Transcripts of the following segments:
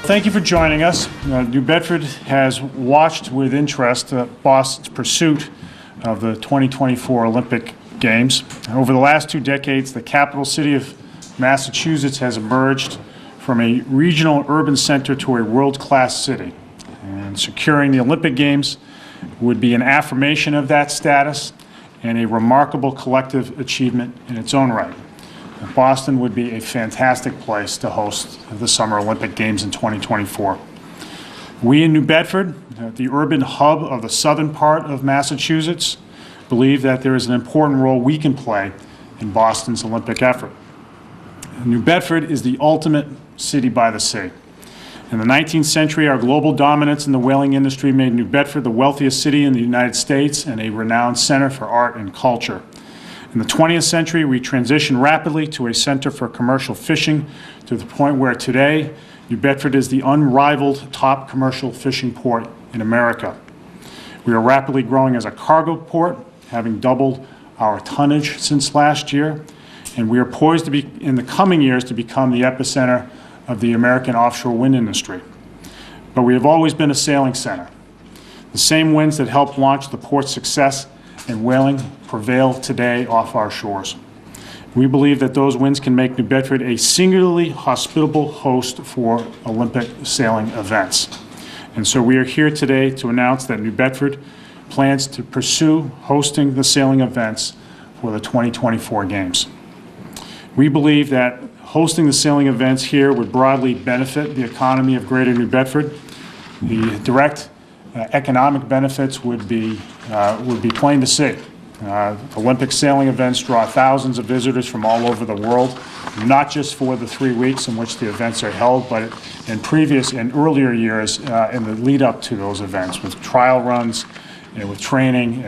Thank you for joining us. New Bedford has watched with interest Boston's pursuit of the 2024 Olympic Games. Over the last 2 decades, the capital city of Massachusetts has emerged from a regional urban center to a world-class city. And securing the Olympic Games would be an affirmation of that status and a remarkable collective achievement in its own right. Boston would be a fantastic place to host the Summer Olympic Games in 2024. We in New Bedford, the urban hub of the southern part of Massachusetts, believe that there is an important role we can play in Boston's Olympic effort. New Bedford is the ultimate city by the sea. In the 19th century, our global dominance in the whaling industry made New Bedford the wealthiest city in the United States and a renowned center for art and culture. In the 20th century, we transitioned rapidly to a center for commercial fishing to the point where today, New Bedford is the unrivaled top commercial fishing port in America. We are rapidly growing as a cargo port, having doubled our tonnage since last year, and we are poised to be, in the coming years, to become the epicenter of the American offshore wind industry. But we have always been a sailing center. The same winds that helped launch the port's success in whaling prevail today off our shores. We believe that those winds can make New Bedford a singularly hospitable host for Olympic sailing events. And so we are here today to announce that New Bedford plans to pursue hosting the sailing events for the 2024 Games. We believe that hosting the sailing events here would broadly benefit the economy of Greater New Bedford. The direct economic benefits would be plain to see. Olympic sailing events draw thousands of visitors from all over the world, not just for the 3 weeks in which the events are held, but in previous and earlier years in the lead up to those events with trial runs and with training.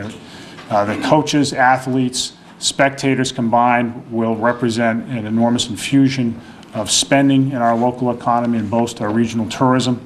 The coaches, athletes, spectators combined will represent an enormous infusion of spending in our local economy and boost our regional tourism.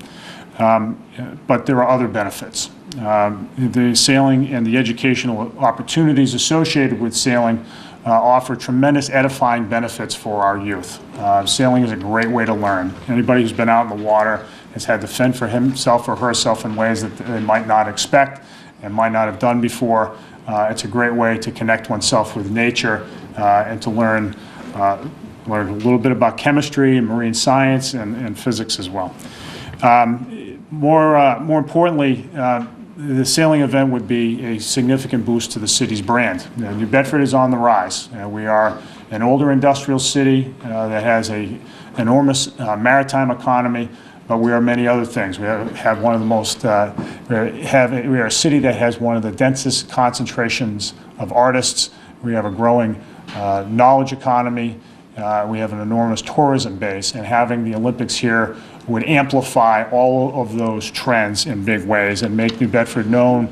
But there are other benefits. The sailing and the educational opportunities associated with sailing offer tremendous edifying benefits for our youth. Sailing is a great way to learn. Anybody who's been out in the water has had to fend for himself or herself in ways that they might not expect and might not have done before. It's a great way to connect oneself with nature and to learn a little bit about chemistry and marine science and physics as well. More importantly, the sailing event would be a significant boost to the city's brand. New Bedford is on the rise. We are an older industrial city that has an enormous maritime economy, but we are many other things. We have one of the most, we are a city that has one of the densest concentrations of artists. We have a growing knowledge economy. We have an enormous tourism base, and having the Olympics here would amplify all of those trends in big ways and make New Bedford known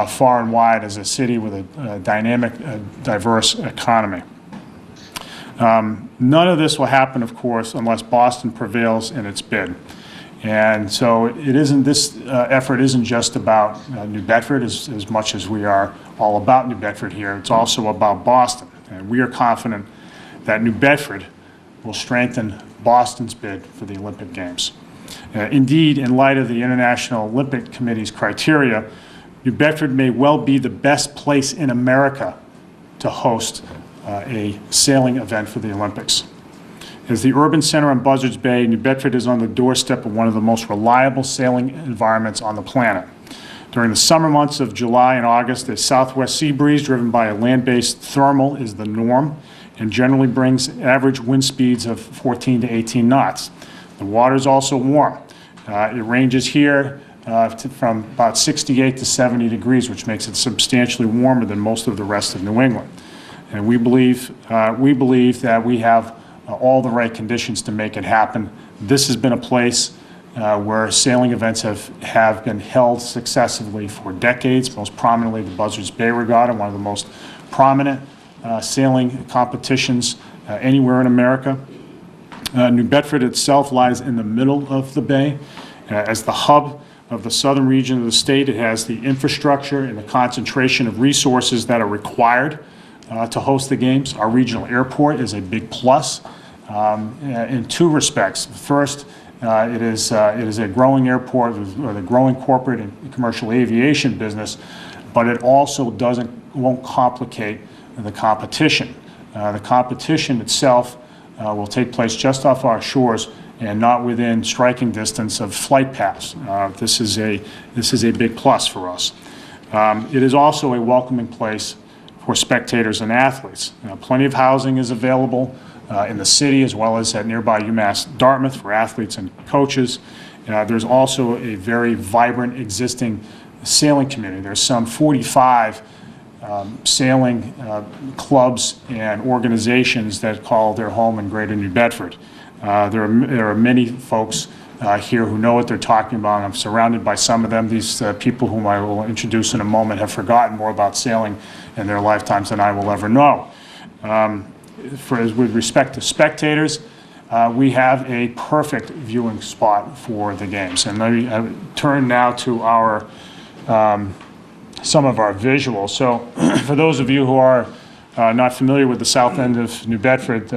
far and wide as a city with a dynamic, diverse economy. None of this will happen, of course, unless Boston prevails in its bid. And so this effort isn't just about New Bedford as much as we are all about New Bedford here. It's also about Boston. And we are confident that New Bedford will strengthen Boston's bid for the Olympic Games. Indeed, in light of the International Olympic Committee's criteria, New Bedford may well be the best place in America to host a sailing event for the Olympics. As the urban center on Buzzards Bay, New Bedford is on the doorstep of one of the most reliable sailing environments on the planet. During the summer months of July and August, a southwest sea breeze driven by a land-based thermal is the norm and generally brings average wind speeds of 14 to 18 knots. The water is also warm. It ranges here from about 68 to 70 degrees, which makes it substantially warmer than most of the rest of New England. And we believe that we have all the right conditions to make it happen. This has been a place where sailing events have been held successively for decades, most prominently the Buzzards Bay Regatta, one of the most prominent sailing competitions anywhere in America. New Bedford itself lies in the middle of the bay. As the hub of the southern region of the state, it has the infrastructure and the concentration of resources that are required to host the games. Our regional airport is a big plus in two respects. First, It is a growing airport with a growing corporate and commercial aviation business, but it also won't complicate the competition. The competition itself will take place just off our shores and not within striking distance of flight paths. This is a big plus for us. It is also a welcoming place for spectators and athletes. Plenty of housing is available in the city as well as at nearby UMass Dartmouth for athletes and coaches. There's also a very vibrant existing sailing community. There's some 45 sailing clubs and organizations that call their home in Greater New Bedford. There are many folks here who know what they're talking about. I'm surrounded by some of them. These people whom I will introduce in a moment have forgotten more about sailing in their lifetimes than I will ever know. With respect to spectators, we have a perfect viewing spot for the games. And let me turn now to our some of our visuals. So for those of you who are not familiar with the south end of New Bedford,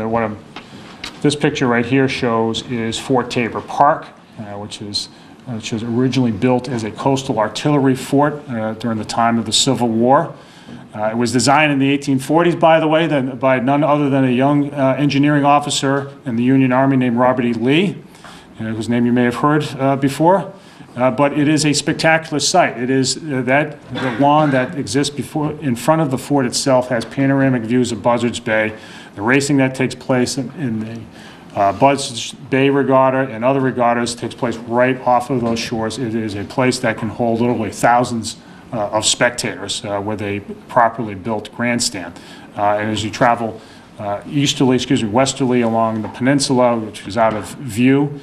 this picture right here shows is Fort Tabor Park, which was originally built as a coastal artillery fort during the time of the Civil War. It was designed in the 1840s, by the way, by none other than a young engineering officer in the Union Army named Robert E. Lee, whose name you may have heard before. But it is a spectacular site. It is the lawn that exists in front of the fort itself has panoramic views of Buzzards Bay. The racing that takes place in the Buzzards Bay Regatta and other regattas takes place right off of those shores. It is a place that can hold literally thousands of spectators with a properly built grandstand. And as you travel westerly along the peninsula, which is out of view,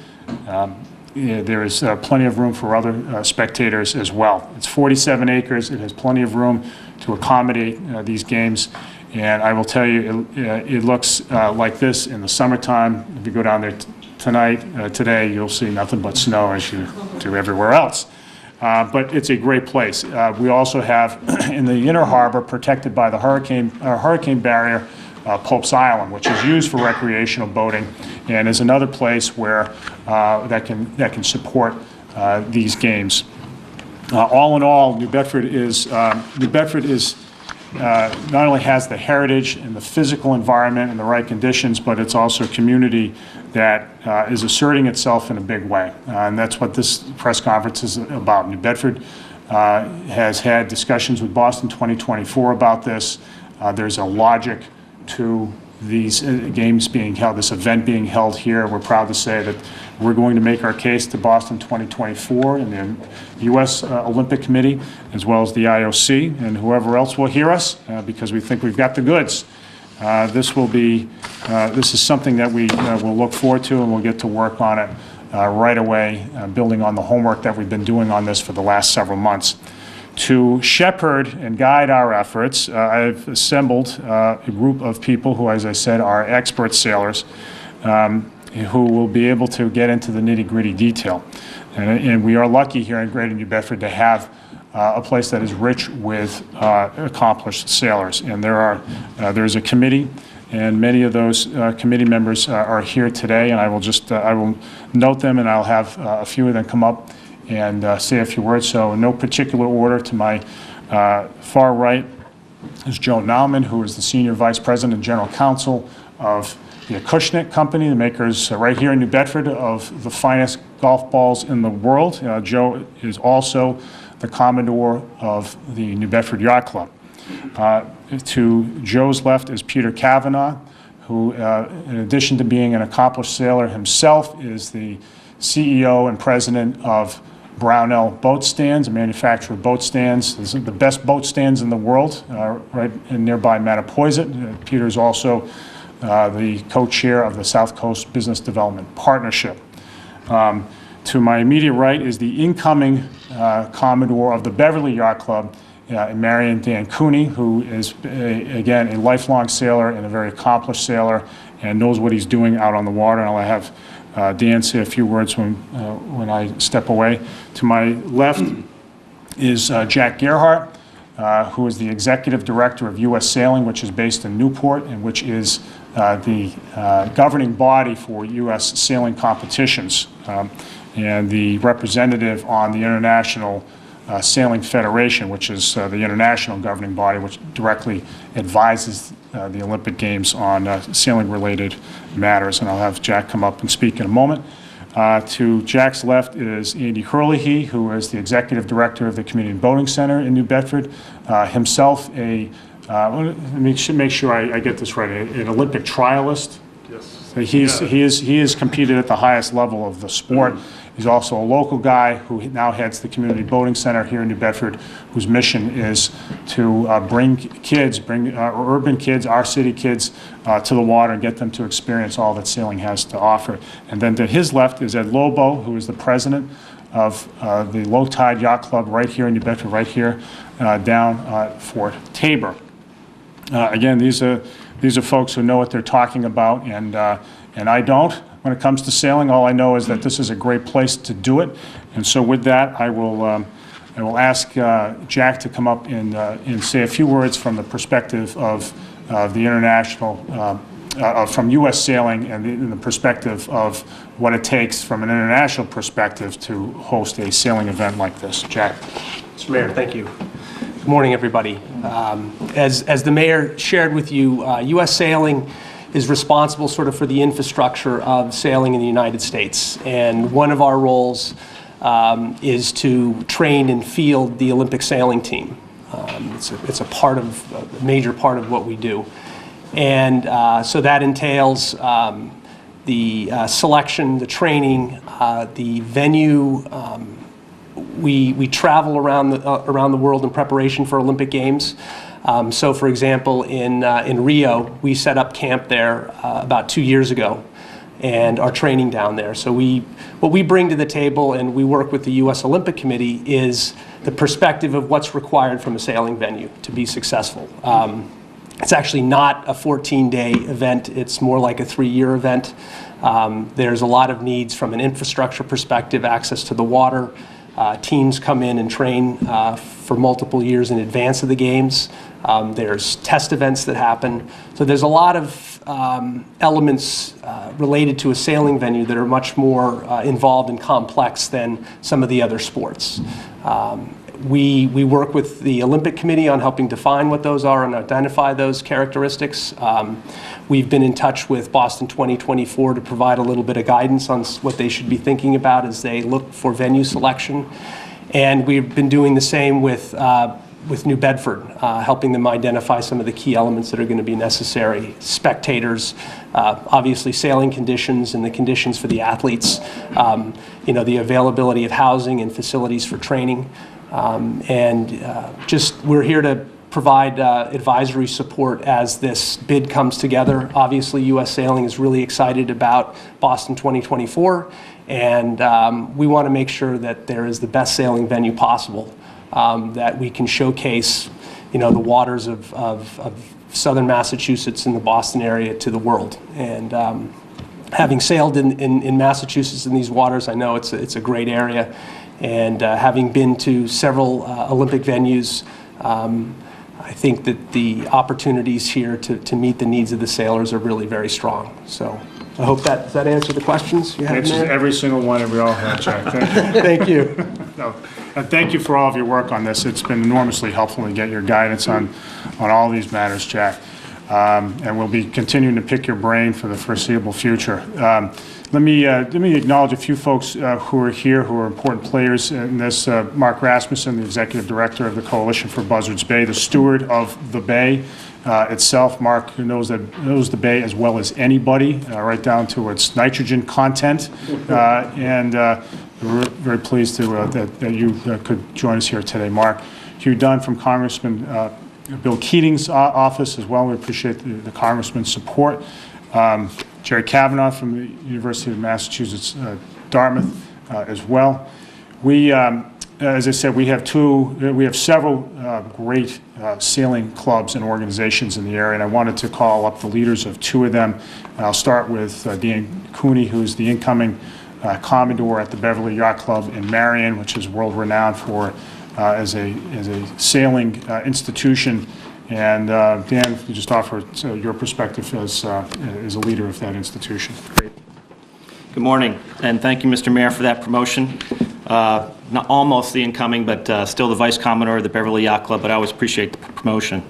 there is plenty of room for other spectators as well. It's 47 acres. It has plenty of room to accommodate these games. And I will tell you, it looks like this in the summertime. If you go down there today, you'll see nothing but snow as you do everywhere else. But it's a great place. We also have in the inner harbor, protected by the hurricane barrier, Pope's Island, which is used for recreational boating, and is another place where that can support these games. All in all, New Bedford is not only has the heritage and the physical environment and the right conditions, but it's also a community that is asserting itself in a big way. And that's what this press conference is about. New Bedford has had discussions with Boston 2024 about this. There's a logic to these games being held, this event being held here. We're proud to say that we're going to make our case to Boston 2024 and the U.S. Olympic Committee, as well as the IOC, and whoever else will hear us, because we think we've got the goods. This is something that we will look forward to, and we'll get to work on it right away, building on the homework that we've been doing on this for the last several months. To shepherd and guide our efforts, I've assembled a group of people who, as I said, are expert sailors who will be able to get into the nitty-gritty detail. And we are lucky here in Greater New Bedford to have a place that is rich with accomplished sailors. And there's a committee, and many of those committee members are here today. And I will note them, and I'll have a few of them come up and say a few words. So in no particular order, to my far right is Joe Nauman, who is the Senior Vice President and General Counsel of the Acushnet Company, the makers right here in New Bedford of the finest golf balls in the world. Joe is also the Commodore of the New Bedford Yacht Club. To Joe's left is Peter Cavanaugh, who, in addition to being an accomplished sailor himself, is the CEO and president of Brownell Boat Stands, a manufacturer of boat stands. This is the best boat stands in the world, right in nearby Mattapoisett. Peter is also the co-chair of the South Coast Business Development Partnership. To my immediate right is the incoming Commodore of the Beverly Yacht Club, Marion Dan Cooney, who is, again, a lifelong sailor and a very accomplished sailor and knows what he's doing out on the water. And I'll have Dan say a few words when I step away. To my left is Jack Gerhardt, who is the Executive Director of U.S. Sailing, which is based in Newport, and which is the governing body for U.S. sailing competitions and the representative on the International Sailing Federation, which is the international governing body which directly advises the Olympic Games on sailing-related matters. And I'll have Jack come up and speak in a moment. To Jack's left is Andy Herlihy, who is the Executive Director of the Community Boating Center in New Bedford, himself let me make sure I get this right, an Olympic trialist. Yes. He has competed at the highest level of the sport. He's also a local guy who now heads the Community Boating Center here in New Bedford, whose mission is to bring urban kids, our city kids, to the water and get them to experience all that sailing has to offer. And then to his left is Ed Lobo, who is the president of the Low Tide Yacht Club right here in New Bedford, right here down Fort Tabor. Again, these are folks who know what they're talking about, and I don't. When it comes to sailing, all I know is that this is a great place to do it. And so with that, I will ask Jack to come up and say a few words from the perspective of the international, from U.S. sailing and the perspective of what it takes from an international perspective to host a sailing event like this. Jack. Mr. Mayor, thank you. Good morning, everybody. As the mayor shared with you, U.S. sailing is responsible sort of for the infrastructure of sailing in the United States. And one of our roles is to train and field the Olympic sailing team. It's a major part of what we do. And so that entails the selection, the training, the venue. We travel around the world in preparation for Olympic Games. So, for example, in Rio, we set up camp there about 2 years ago and are training down there. So what we bring to the table, and we work with the U.S. Olympic Committee, is the perspective of what's required from a sailing venue to be successful. It's actually not a 14-day event. It's more like a 3-year event. There's a lot of needs from an infrastructure perspective, access to the water. Teams come in and train for multiple years in advance of the games. There's test events that happen. So there's a lot of elements related to a sailing venue that are much more involved and complex than some of the other sports. We work with the Olympic Committee on helping define what those are and identify those characteristics. We've been in touch with Boston 2024 to provide a little bit of guidance on what they should be thinking about as they look for venue selection. And we've been doing the same with New Bedford, helping them identify some of the key elements that are going to be necessary. Spectators, obviously sailing conditions and the conditions for the athletes, the availability of housing and facilities for training. We're here to provide advisory support as this bid comes together. Obviously, U.S. Sailing is really excited about Boston 2024, and we want to make sure that there is the best sailing venue possible, that we can showcase, the waters of southern Massachusetts and the Boston area to the world. And having sailed in Massachusetts in these waters, I know it's a great area. And having been to several Olympic venues, I think that the opportunities here to meet the needs of the sailors are really very strong. So I hope does that answer the questions you have? Answers every single one that we all had, Jack. Thank you. Thank you. No, thank you for all of your work on this. It's been enormously helpful to get your guidance on all these matters, Jack. And we'll be continuing to pick your brain for the foreseeable future. Let me acknowledge a few folks who are here who are important players in this. Mark Rasmussen, the Executive Director of the Coalition for Buzzards Bay, the steward of the Bay itself. Mark, who knows the Bay as well as anybody, right down to its nitrogen content. We're very pleased that you could join us here today, Mark. Hugh Dunn from Congressman Bill Keating's office as well. We appreciate the Congressman's support. Jerry Kavanaugh from the University of Massachusetts, Dartmouth, as well. We, as I said, we have several great sailing clubs and organizations in the area, and I wanted to call up the leaders of two of them. I'll start with Dan Cooney, who's the incoming Commodore at the Beverly Yacht Club in Marion, which is world-renowned for as a sailing institution And Dan, if you just offer your perspective as a leader of that institution. Great. Good morning, and thank you, Mr. Mayor, for that promotion. Not almost the incoming, but still the Vice Commodore of the Beverly Yacht Club, but I always appreciate the promotion.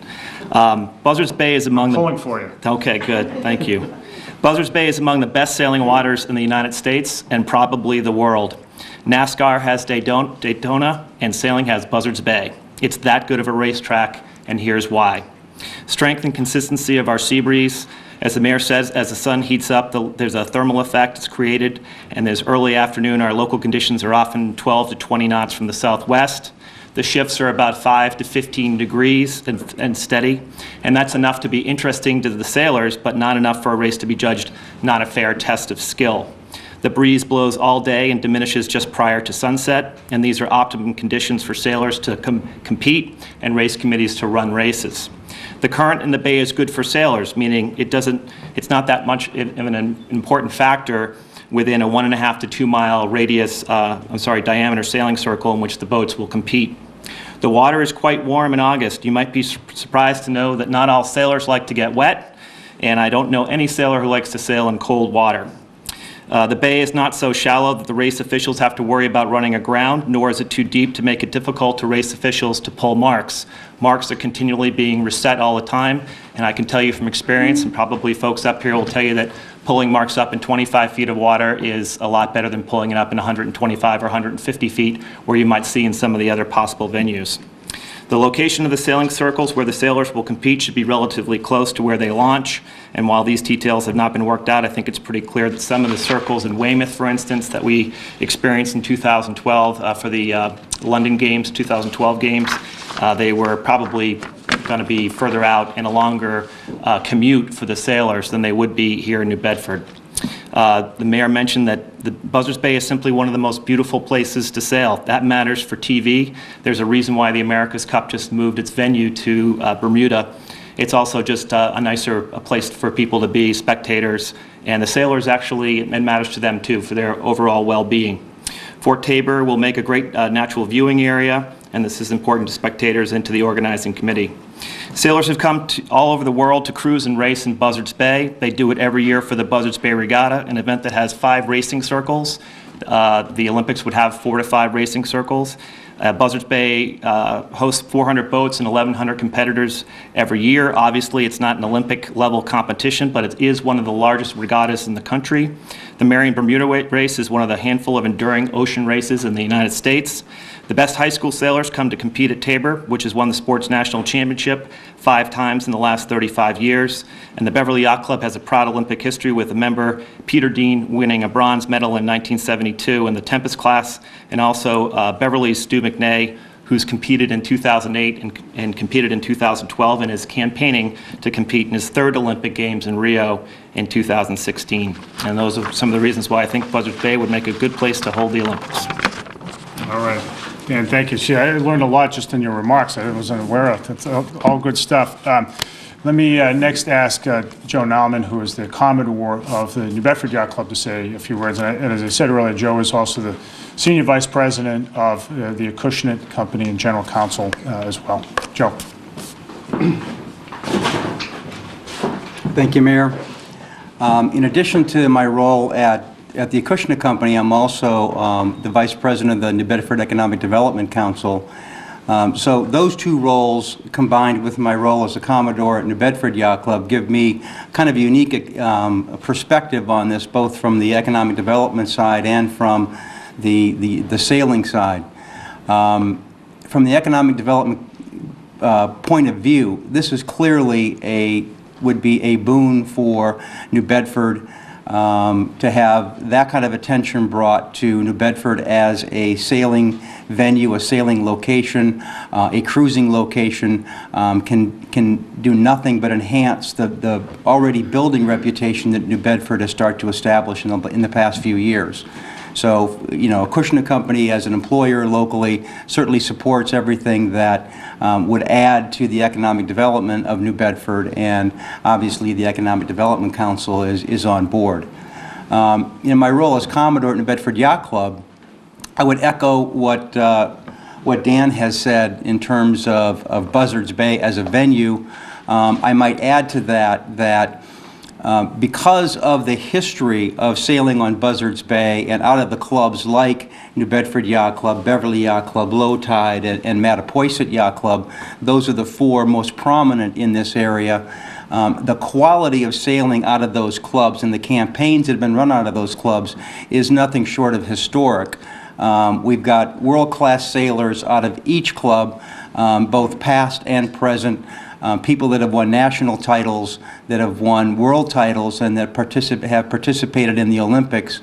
Buzzards Bay is among the... Pulling for you. Okay, good. Thank you. Buzzards Bay is among the best sailing waters in the United States and probably the world. NASCAR has Daytona, and sailing has Buzzards Bay. It's that good of a racetrack, and here's why. Strength and consistency of our sea breeze. As the mayor says, as the sun heats up, there's a thermal effect that's created, and there's early afternoon. Our local conditions are often 12 to 20 knots from the southwest. The shifts are about 5 to 15 degrees and steady, and that's enough to be interesting to the sailors, but not enough for a race to be judged not a fair test of skill. The breeze blows all day and diminishes just prior to sunset, and these are optimum conditions for sailors to compete and race committees to run races. The current in the bay is good for sailors, meaning it's not that much of an important factor within a 1.5 to 2 mile radius, diameter sailing circle in which the boats will compete. The water is quite warm in August. You might be surprised to know that not all sailors like to get wet, and I don't know any sailor who likes to sail in cold water. The bay is not so shallow that the race officials have to worry about running aground, nor is it too deep to make it difficult to race officials to pull marks. Marks are continually being reset all the time, and I can tell you from experience, and probably folks up here will tell you that pulling marks up in 25 feet of water is a lot better than pulling it up in 125 or 150 feet, where you might see in some of the other possible venues. The location of the sailing circles where the sailors will compete should be relatively close to where they launch, and while these details have not been worked out, I think it's pretty clear that some of the circles in Weymouth, for instance, that we experienced in 2012 for the London Games, 2012 Games, they were probably going to be further out and a longer commute for the sailors than they would be here in New Bedford. The mayor mentioned that the Buzzards Bay is simply one of the most beautiful places to sail. That matters for TV. There's a reason why the America's Cup just moved its venue to Bermuda. It's also just a nicer place for people to be, spectators, and the sailors actually, it matters to them too for their overall well-being. Fort Tabor will make a great natural viewing area, and this is important to spectators and to the organizing committee. Sailors have come all over the world to cruise and race in Buzzards Bay. They do it every year for the Buzzards Bay Regatta, an event that has 5 racing circles. The Olympics would have 4 to 5 racing circles. Buzzards Bay hosts 400 boats and 1,100 competitors every year. Obviously, it's not an Olympic-level competition, but it is one of the largest regattas in the country. The Marion Bermuda race is one of the handful of enduring ocean races in the United States. The best high school sailors come to compete at Tabor, which has won the sports national championship 5 times in the last 35 years. And the Beverly Yacht Club has a proud Olympic history with a member, Peter Dean, winning a bronze medal in 1972 in the Tempest class, and also Beverly's Stu McNay, who's competed in 2008 and competed in 2012 and is campaigning to compete in his 3rd Olympic Games in Rio in 2016. And those are some of the reasons why I think Buzzards Bay would make a good place to hold the Olympics. All right. Dan, thank you. See, I learned a lot just in your remarks I wasn't aware of. That's all good stuff. Let me next ask Joe Nalman, who is the Commodore of the New Bedford Yacht Club, to say a few words. And as I said earlier, Joe is also the Senior Vice President of the Acushnet Company and General Counsel as well. Joe. Thank you, Mayor. In addition to my role at the Acushnet Company, I'm also the Vice President of the New Bedford Economic Development Council. So those 2 roles, combined with my role as a Commodore at New Bedford Yacht Club, give me kind of a unique perspective on this, both from the economic development side and from the sailing side. From the economic development point of view, this is clearly would be a boon for New Bedford to have that kind of attention brought to New Bedford as a sailing venue, a sailing location, a cruising location, can do nothing but enhance the already building reputation that New Bedford has started to establish in the past few years. So, you know, Acushnet Company as an employer locally certainly supports everything that would add to the economic development of New Bedford, and obviously the Economic Development Council is on board. In my role as Commodore at New Bedford Yacht Club, I would echo what what Dan has said in terms of Buzzards Bay as a venue. I might add to that because of the history of sailing on Buzzards Bay and out of the clubs like New Bedford Yacht Club, Beverly Yacht Club, Low Tide, and Mattapoisett Yacht Club, those are the four most prominent in this area. The quality of sailing out of those clubs and the campaigns that have been run out of those clubs is nothing short of historic. We've got world-class sailors out of each club, both past and present. People that have won national titles, that have won world titles, and that have participated in the Olympics.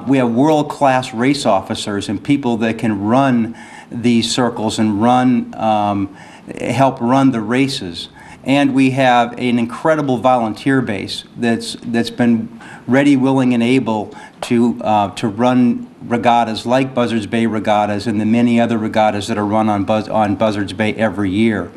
We have world-class race officers and people that can run these circles and help run the races. And we have an incredible volunteer base that's been ready, willing, and able to run regattas like Buzzards Bay regattas and the many other regattas that are run on Buzzards Bay every year.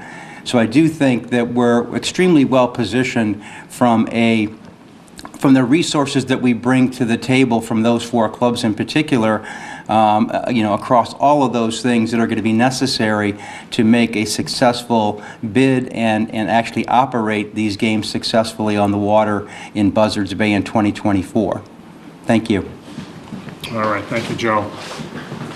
So I do think that we're extremely well positioned from the resources that we bring to the table from those four clubs in particular, across all of those things that are going to be necessary to make a successful bid and actually operate these games successfully on the water in Buzzards Bay in 2024. Thank you. All right, thank you, Joe.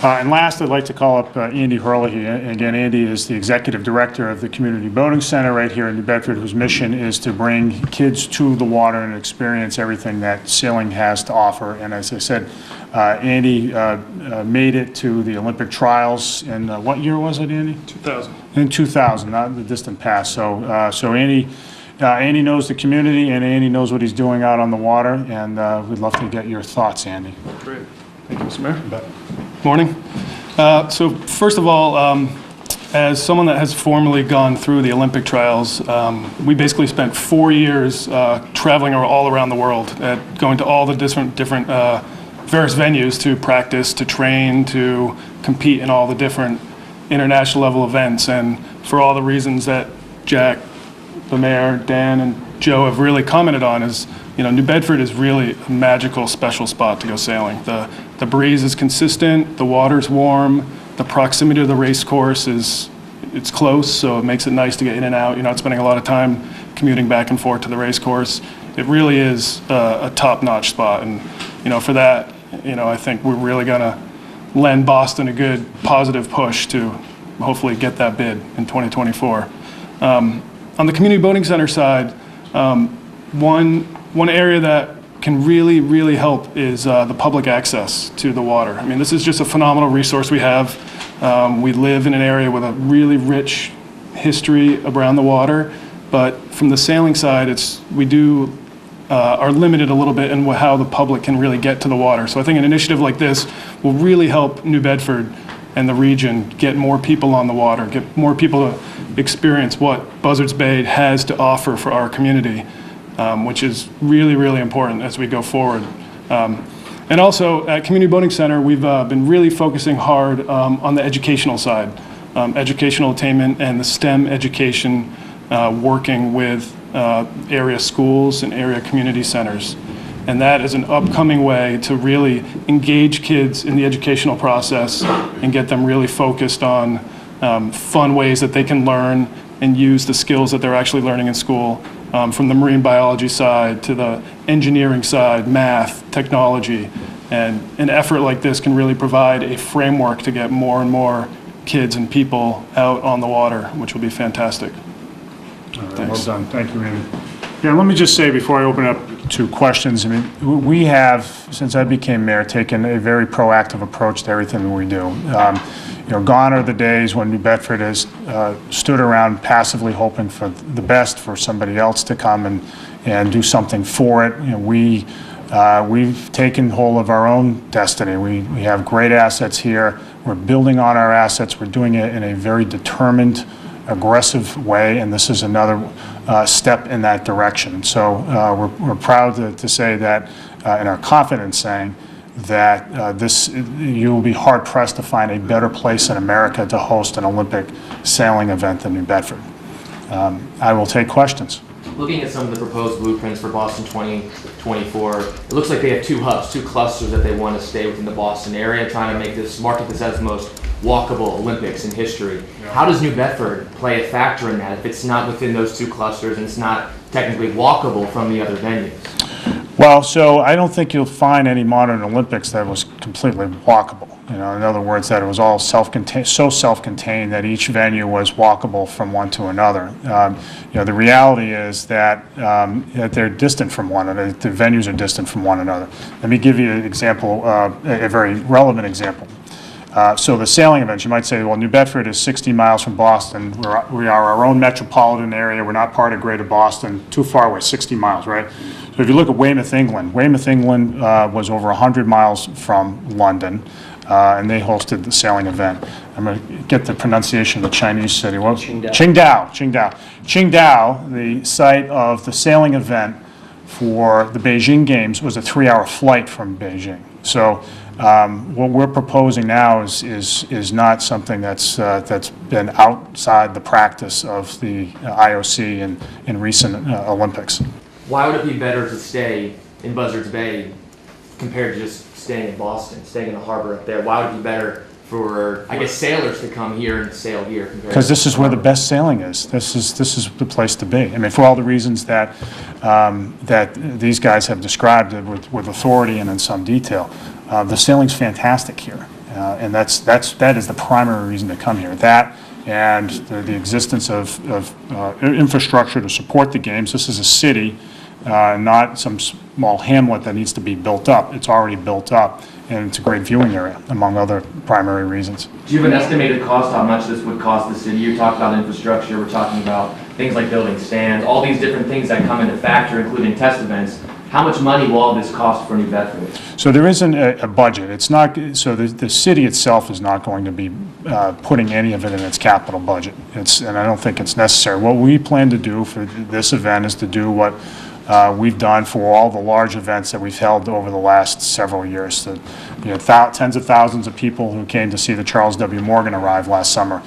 And last, I'd like to call up Andy Herlihy. Again, Andy is the Executive Director of the Community Boating Center right here in New Bedford, whose mission is to bring kids to the water and experience everything that sailing has to offer. And as I said, Andy made it to the Olympic trials in, what year was it, Andy? 2000. In 2000, not the distant past. So Andy knows the community, and Andy knows what he's doing out on the water, and we'd love to get your thoughts, Andy. Great. Thank you, Mr. Mayor. Morning. So first of all, as someone that has formally gone through the Olympic trials, we basically spent 4 years traveling all around the world, going to all the different various venues to practice, to train, to compete in all the different international level events. And for all the reasons that Jack, the mayor, Dan, and Joe have really commented on, is New Bedford is really a magical, special spot to go sailing. The breeze is consistent, the water's warm, the proximity to the race course it's close, so it makes it nice to get in and out. You're not spending a lot of time commuting back and forth to the race course. It really is a top-notch spot, and for that, I think we're really gonna lend Boston a good positive push to hopefully get that bid in 2024. On the Community Boating Center side, one area that can really, really help is the public access to the water. I mean, this is just a phenomenal resource we have. We live in an area with a really rich history around the water, but from the sailing side, we are limited a little bit in how the public can really get to the water. So I think an initiative like this will really help New Bedford and the region get more people on the water, get more people to experience what Buzzards Bay has to offer for our community. Which is really, really important as we go forward. And also at Community Boating Center, we've been really focusing hard on the educational side, educational attainment and the STEM education, working with area schools and area community centers. And that is an upcoming way to really engage kids in the educational process and get them really focused on fun ways that they can learn and use the skills that they're actually learning in school. From the marine biology side to the engineering side, math, technology. And an effort like this can really provide a framework to get more and more kids and people out on the water, which will be fantastic. All right, well done. Thank you, Andy. Yeah, let me just say before I open up to questions, I mean, we have, since I became mayor, taken a very proactive approach to everything that we do. Gone are the days when New Bedford has stood around passively hoping for the best for somebody else to come and do something for it. We've taken hold of our own destiny. We have great assets here. We're building on our assets. We're doing it in a very determined, aggressive way, and this is another step in that direction. So we're proud to say that, and are confident saying that you will be hard-pressed to find a better place in America to host an Olympic sailing event than New Bedford. I will take questions. Looking at some of the proposed blueprints for Boston 2024, it looks like they have two hubs, two clusters that they want to stay within the Boston area, trying to market this as the most walkable Olympics in history. How does New Bedford play a factor in that if it's not within those two clusters and it's not technically walkable from the other venues? Well, so I don't think you'll find any modern Olympics that was completely walkable. You know, in other words, that it was all self-contained, so self-contained that each venue was walkable from one to another. You know, the reality is that that they're distant from one another. The venues are distant from one another. Let me give you an example, a very relevant example. So the sailing events, you might say, well, New Bedford is 60 miles from Boston. We are our own metropolitan area. We're not part of Greater Boston. Too far away, 60 miles, right? So if you look at Weymouth, England, was over 100 miles from London, and they hosted the sailing event. I'm going to get the pronunciation of the Chinese city. What? Qingdao. Qingdao, the site of the sailing event for the Beijing Games, was a 3-hour flight from Beijing. So what we're proposing now is not something that's been outside the practice of the IOC in recent Olympics. Why would it be better to stay in Buzzards Bay compared to just staying in Boston, staying in the harbor up there? Why would it be better for, I guess, sailors to come here and sail here? Because this is where the best sailing is. This is the place to be. I mean, for all the reasons that that these guys have described with authority and in some detail. The sailing's fantastic here, and that is the primary reason to come here. That and the existence of infrastructure to support the games. This is a city, not some small hamlet that needs to be built up. It's already built up, and it's a great viewing area, among other primary reasons. Do you have an estimated cost how much this would cost the city? You talked about infrastructure. We're talking about things like building stands, all these different things that come into factor, including test events. How much money will all this cost for New Bedford? So there isn't a budget. It's not, so the city itself is not going to be putting any of it in its capital budget. And I don't think it's necessary. What we plan to do for this event is to do what we've done for all the large events that we've held over the last several years. So, you know, tens of thousands of people who came to see the Charles W. Morgan arrive last summer.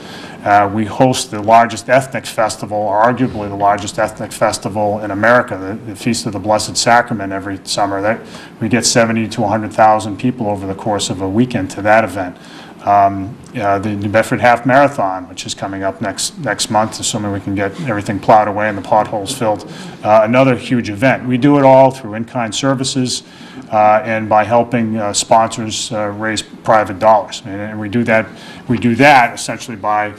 We host the largest ethnic festival, or arguably the largest ethnic festival in America, the Feast of the Blessed Sacrament, every summer. We get 70 to 100,000 people over the course of a weekend to that event. The New Bedford Half Marathon, which is coming up next month, assuming we can get everything plowed away and the potholes filled, another huge event. We do it all through in-kind services and by helping sponsors raise private dollars. And we do that essentially by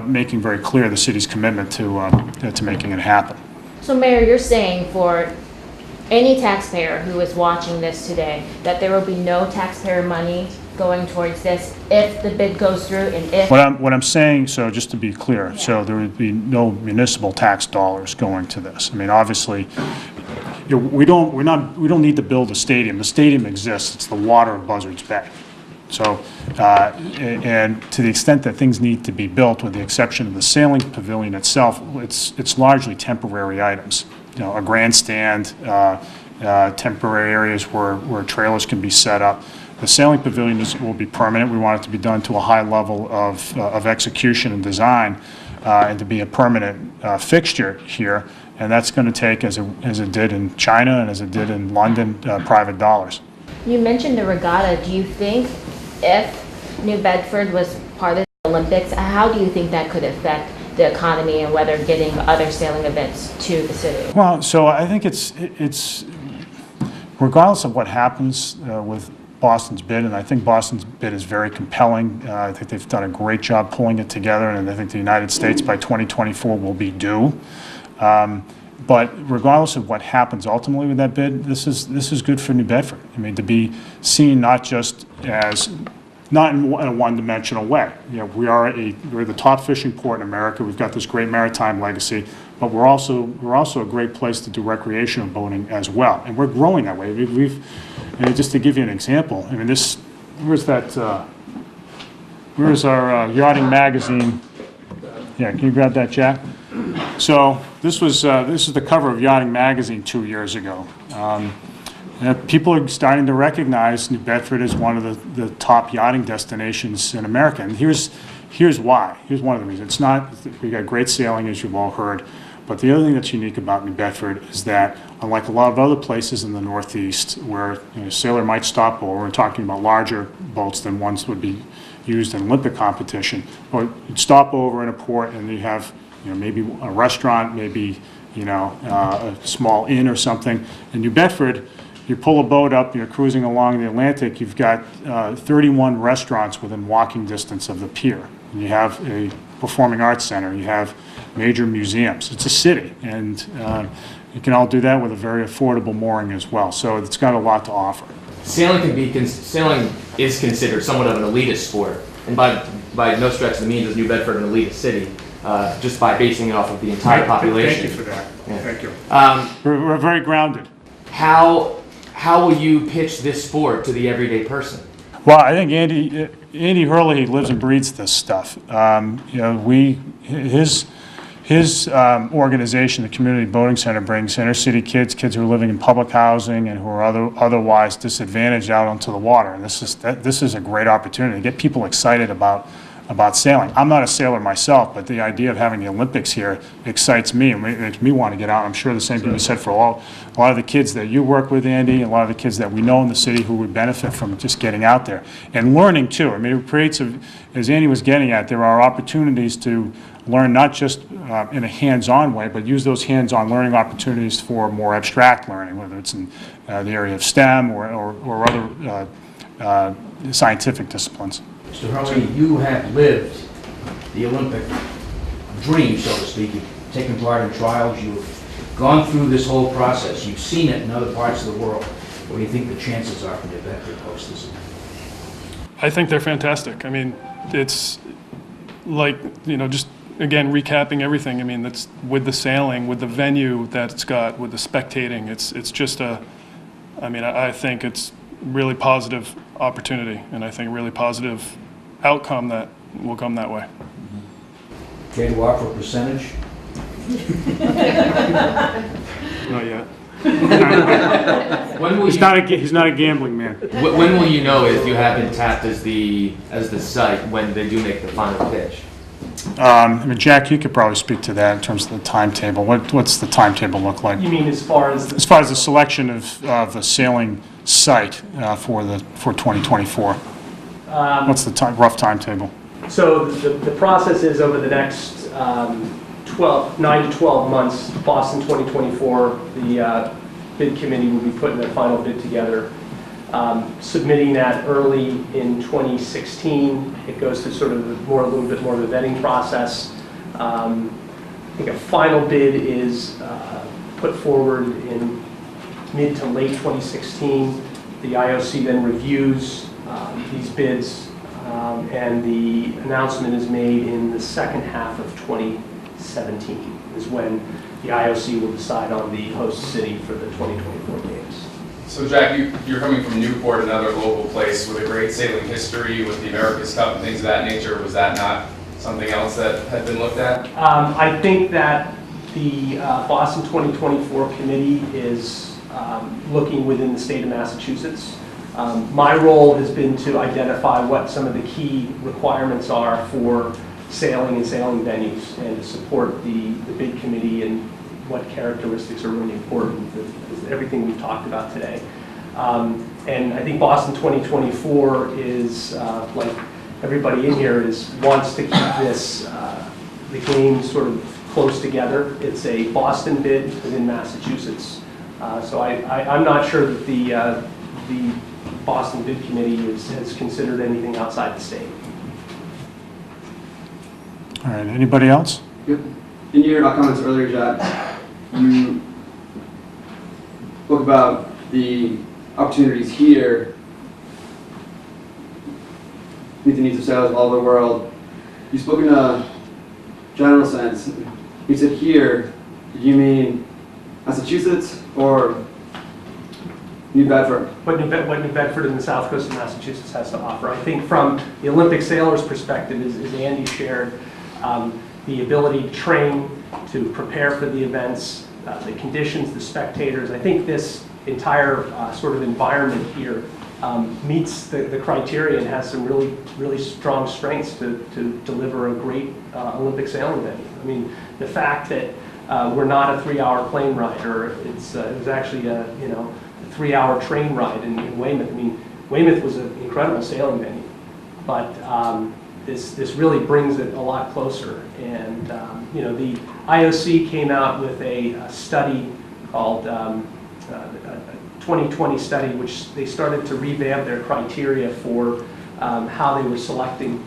making very clear the city's commitment to making it happen. So Mayor, you're saying for any taxpayer who is watching this today that there will be no taxpayer money going towards this if the bid goes through and if... What I'm saying, so just to be clear, yeah. So there would be no municipal tax dollars going to this. I mean, obviously, you know, we don't need to build a stadium. The stadium exists. It's the water of Buzzards Bay. So, and to the extent that things need to be built, with the exception of the sailing pavilion itself, it's largely temporary items. You know, a grandstand, temporary areas where trailers can be set up. The sailing pavilion will be permanent. We want it to be done to a high level of execution and design, and to be a permanent fixture here. And that's going to take, as it did in China and as it did in London, private dollars. You mentioned the regatta. Do you think if New Bedford was part of the Olympics, how do you think that could affect the economy and whether getting other sailing events to the city? Well, so I think it's regardless of what happens with Boston's bid, and I think Boston's bid is very compelling. I think they've done a great job pulling it together, and I think the United States by 2024 will be due. But regardless of what happens ultimately with that bid, this is good for New Bedford. I mean, to be seen not just as, not in a one-dimensional way. You know, we're the top fishing port in America. We've got this great maritime legacy, but we're also a great place to do recreational boating as well, and we're growing that way. And just to give you an example, I mean, where's our yachting magazine? Yeah, can you grab that, Jack? So this is the cover of Yachting Magazine 2 years ago. People are starting to recognize New Bedford as one of the top yachting destinations in America, and here's why. Here's one of the reasons. It's not, we got great sailing, as you've all heard, but the other thing that's unique about New Bedford is that, unlike a lot of other places in the Northeast where a sailor might stop over, we're talking about larger boats than ones would be used in Olympic competition. Or you'd stop over in a port and you have, maybe a restaurant, maybe, a small inn or something. In New Bedford, you pull a boat up, you're cruising along the Atlantic, you've got 31 restaurants within walking distance of the pier. And you have a performing arts center, you have major museums. It's a city, and you can all do that with a very affordable mooring as well. So it's got a lot to offer. Sailing is considered somewhat of an elitist sport, and by no stretch of the means is New Bedford an elitist city, just by basing it off of the entire population. Thank you for that. Yeah. Thank you. We're very grounded. How will you pitch this sport to the everyday person? Well, I think Andy Hurley lives and breathes this stuff. His organization, the Community Boating Center, brings inner city kids who are living in public housing and who are otherwise disadvantaged out onto the water. And this is a great opportunity to get people excited about sailing. I'm not a sailor myself, but the idea of having the Olympics here excites me and makes me want to get out. I'm sure the same can be said for a lot of the kids that you work with, Andy, and a lot of the kids that we know in the city who would benefit from just getting out there and learning too. I mean, it creates, as Andy was getting at, there are opportunities to learn not just in a hands-on way, but use those hands-on learning opportunities for more abstract learning, whether it's in the area of STEM or other scientific disciplines. Mr. Hurley, you have lived the Olympic dream, so to speak. You've taken part in trials. You've gone through this whole process. You've seen it in other parts of the world. What do you think the chances are for New Bedford to host this event? I think they're fantastic. I mean, it's like, just again, recapping everything. I mean, that's with the sailing, with the venue that it's got, with the spectating. It's just I think it's really positive opportunity, and I think really positive outcome that will come that way. Care to offer a percentage? Not yet. When will He's not a gambling man. When will you know if you have been tapped as the site when they do make the final pitch? Jack, you could probably speak to that in terms of the timetable. What's the timetable look like? You mean as far as As far as the selection of the sailing site for 2024, what's the rough timetable? So the process is over the next 9 to 12 months, Boston 2024, the bid committee will be putting their final bid together, submitting that early in 2016. It goes through sort of a little bit more of a vetting process. I think a final bid is put forward in mid to late 2016. The IOC then reviews these bids, and the announcement is made in the second half of 2017 is when the IOC will decide on the host city for the 2024 games. So Jack, you're coming from Newport, another local place with a great sailing history with the America's Cup and things of that nature. Was that not something else that had been looked at? I think that the Boston 2024 committee is looking within the state of Massachusetts. My role has been to identify what some of the key requirements are for sailing and sailing venues and to support the bid committee and what characteristics are really important, everything we've talked about today. And I think Boston 2024 is, like everybody in here, wants to keep this, the games sort of close together. It's a Boston bid within Massachusetts. So I'm not sure that the Boston bid committee has considered anything outside the state. All right, anybody else? Yep. In your comments earlier, Jack, you spoke about the opportunities here, meet the needs of sailors all over the world. You spoke in a general sense. You said here, did you mean Massachusetts or New Bedford? What New Bedford and the south coast of Massachusetts has to offer. I think from the Olympic sailors' perspective, as Andy shared, the ability to train, to prepare for the events, the conditions, the spectators. I think this entire sort of environment here meets the criteria and has some really strong strengths to deliver a great Olympic sailing venue. I mean, the fact that we're not a 3-hour plane ride, or it was actually a 3-hour train ride in Weymouth. I mean, Weymouth was an incredible sailing venue. but this really brings it a lot closer. And the IOC came out with a study called a 2020 study, which they started to revamp their criteria for how they were selecting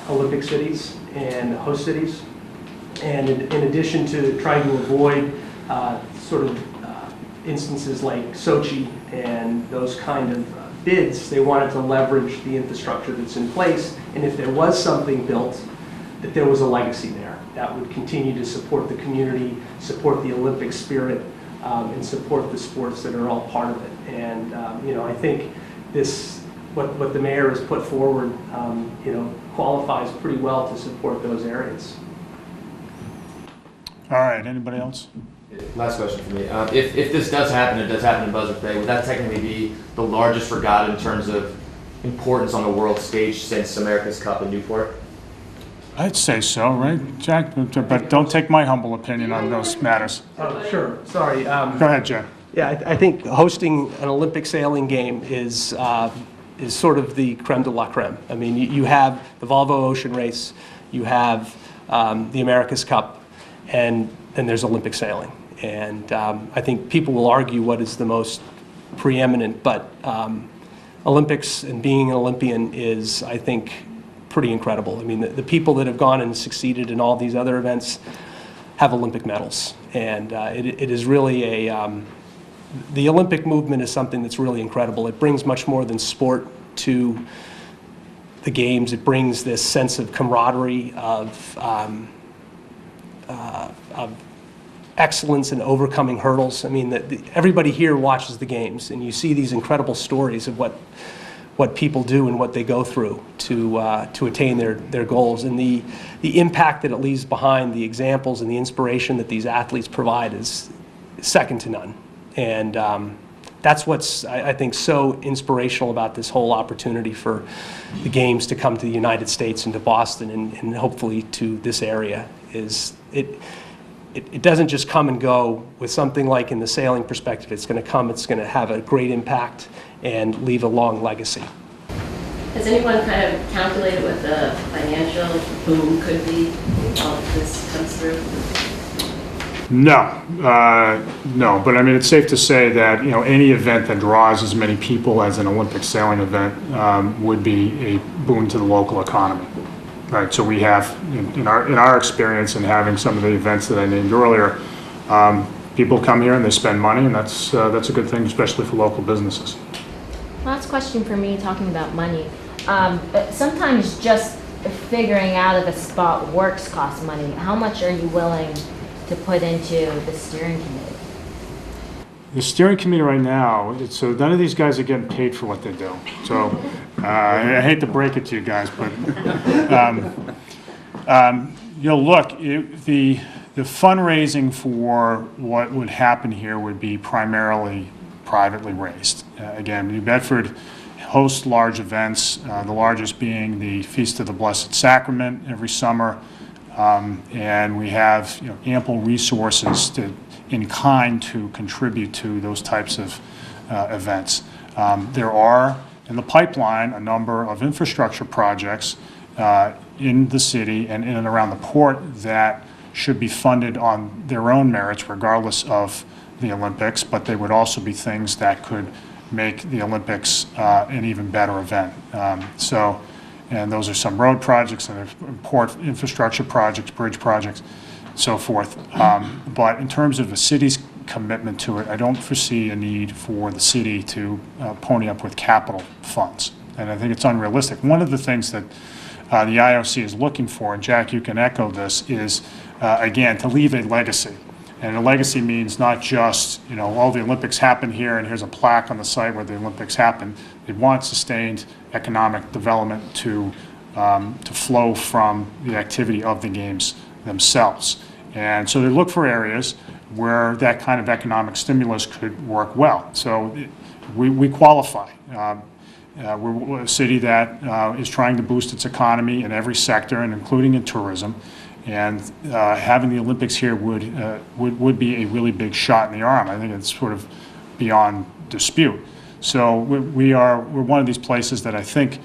Olympic cities and host cities. And in addition to trying to avoid instances like Sochi and those kind of bids, they wanted to leverage the infrastructure that's in place, and if there was something built, that there was a legacy there that would continue to support the community, support the Olympic spirit, and support the sports that are all part of it. And I think what the mayor has put forward, qualifies pretty well to support those areas. All right, anybody else? Last question for me. If this does happen, it does happen in Buzzard Bay, would that technically be the largest regatta in terms of importance on the world stage since America's Cup in Newport? I'd say so, right, Jack? But don't take my humble opinion on those matters. Oh, sure. Sorry. Go ahead, Jack. Yeah, I think hosting an Olympic sailing game is sort of the creme de la creme. I mean, you have the Volvo Ocean Race, you have the America's Cup, and then there's Olympic sailing. And I think people will argue what is the most preeminent, but Olympics and being an Olympian is, I think, pretty incredible. I mean, the people that have gone and succeeded in all these other events have Olympic medals. And it is really the Olympic movement is something that's really incredible. It brings much more than sport to the games. It brings this sense of camaraderie, of excellence in overcoming hurdles. I mean, everybody here watches the games, and you see these incredible stories of what people do and what they go through to attain their goals, and the impact that it leaves behind, the examples and the inspiration that these athletes provide is second to none. And that's what's, I think, so inspirational about this whole opportunity for the games to come to the United States and to Boston and hopefully to this area. Is it doesn't just come and go. With something like in the sailing perspective, it's going to come, it's going to have a great impact and leave a long legacy. Has anyone kind of calculated what the financial boom could be if all of this comes through? No, but I mean, it's safe to say that, any event that draws as many people as an Olympic sailing event would be a boon to the local economy. Right, so we have, in our experience in having some of the events that I named earlier, people come here and they spend money, and that's a good thing, especially for local businesses. Last question for me, talking about money. Sometimes just figuring out if a spot works costs money. How much are you willing to put into the steering committee? The steering committee right now, so none of these guys are getting paid for what they do. So I hate to break it to you guys, but look, the fundraising for what would happen here would be primarily privately raised. Again, New Bedford hosts large events, the largest being the Feast of the Blessed Sacrament every summer, and we have ample resources in kind to contribute to those types of events. There are in the pipeline a number of infrastructure projects in the city and in and around the port that should be funded on their own merits regardless of the Olympics, but they would also be things that could make the Olympics an even better event. And those are some road projects and port infrastructure projects, bridge projects, so forth. But in terms of the city's commitment to it, I don't foresee a need for the city to pony up with capital funds. And I think it's unrealistic. One of the things that the IOC is looking for, and Jack, you can echo this, is, again, to leave a legacy. And a legacy means not just, all the Olympics happen here and here's a plaque on the site where the Olympics happen. They want sustained economic development to flow from the activity of the games themselves. And so they look for areas where that kind of economic stimulus could work well. So we qualify. We're a city that is trying to boost its economy in every sector, and including in tourism. And having the Olympics here would be a really big shot in the arm. I think it's sort of beyond dispute. So we're one of these places that I think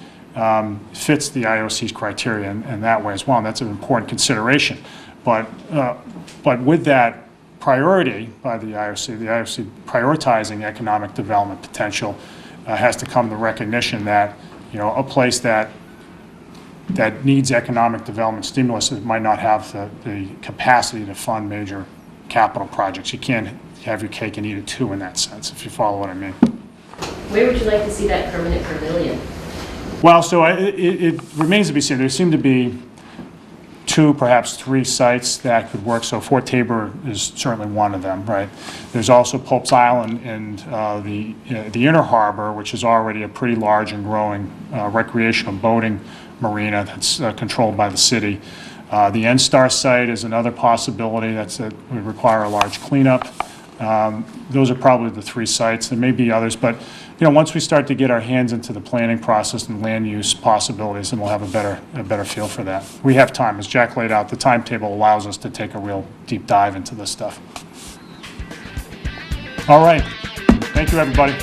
fits the IOC's criteria in that way as well, and that's an important consideration. But with that priority by the IOC prioritizing economic development potential has to come the recognition that, you know, a place that needs economic development stimulus might not have the capacity to fund major capital projects. You can't have your cake and eat it too in that sense, if you follow what I mean. Where would you like to see that permanent pavilion? Well, so it remains to be seen. There seem to be 2, perhaps 3 sites that could work. So Fort Tabor is certainly one of them, right? There's also Pope's Island and the Inner Harbor, which is already a pretty large and growing recreational boating marina that's controlled by the city. The NSTAR site is another possibility that would require a large cleanup. Those are probably the 3 sites. There may be others, but you know, once we start to get our hands into the planning process and land use possibilities, then we'll have a better feel for that. We have time, as Jack laid out. The timetable allows us to take a real deep dive into this stuff. All right. Thank you, everybody.